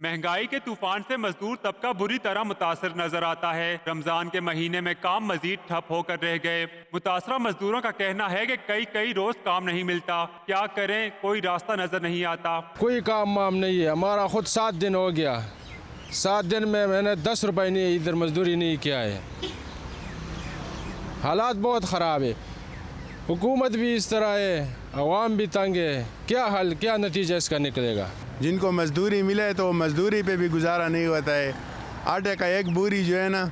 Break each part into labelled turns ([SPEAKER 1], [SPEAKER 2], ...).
[SPEAKER 1] महंगाई के तूफान से मजदूर तबका बुरी तरह मुतासर नजर आता है। रमजान के महीने में काम मजीद ठप होकर रह गए। मुतासरा मजदूरों का कहना है कि कई रोज काम नहीं मिलता। क्या करें, कोई रास्ता नजर नहीं आता।
[SPEAKER 2] कोई काम वाम नहीं है। हमारा खुद 7 दिन हो गया। 7 दिन में मैंने 10 रुपए नहीं इधर मजदूरी नहीं किया है। हालात बहुत ख़राब है। हुकूमत भी इस तरह है, अवाम भी तंग है। क्या हल, क्या नतीजा इसका निकलेगा?
[SPEAKER 3] जिनको मजदूरी मिले तो मजदूरी पे भी गुजारा नहीं होता है। आटे का एक बोरी जो है ना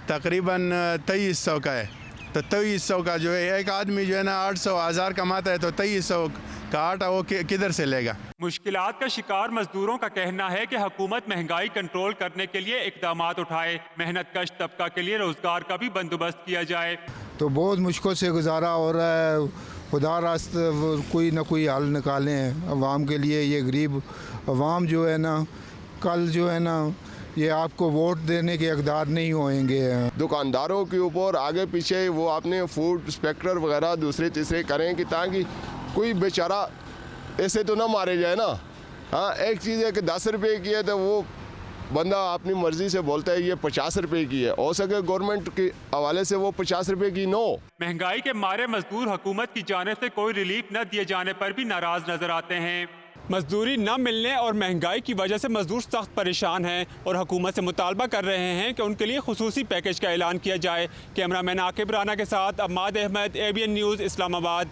[SPEAKER 3] तकरीबन 2300 का है, तो 2300 का जो है एक आदमी जो है ना 800,000 कमाता है, तो 2300 का आटा वो किधर से लेगा।
[SPEAKER 1] मुश्किलात का शिकार मजदूरों का कहना है कि हुकूमत महंगाई कंट्रोल करने के लिए इकदाम उठाए। मेहनत कश तबका के लिए रोजगार का भी बंदोबस्त किया जाए।
[SPEAKER 4] तो बहुत मुश्किल से गुजारा हो रहा है। खुदा रास्ते कोई ना कोई हल निकालें अवाम के लिए। ये गरीब अवाम जो है ना, कल जो है ना, ये आपको वोट देने के हकदार नहीं होंगे।
[SPEAKER 5] दुकानदारों के ऊपर आगे पीछे वो अपने फूड इंस्पेक्टर वगैरह दूसरे तीसरे करें कि ताकि कोई बेचारा ऐसे तो ना मारे जाए ना। हाँ, एक चीज़ है कि 10 रुपये की है तो वो बंदा अपनी मर्जी से बोलता है ये 50 रुपए की है। हो सके गवर्नमेंट के हवाले से वो 50 रुपए की नो।
[SPEAKER 1] महंगाई के मारे मजदूर हुकूमत की जानिब से कोई रिलीफ न दिए जाने पर भी नाराज नजर आते हैं। मजदूरी न मिलने और महंगाई की वजह से मजदूर सख्त परेशान हैं और हुकूमत से मुतालबा कर रहे हैं कि उनके लिए खुसूसी पैकेज का ऐलान किया जाए। कैमरामैन आकिब राना के साथ अम्माद अहमद, ABN न्यूज़, इस्लामाबाद।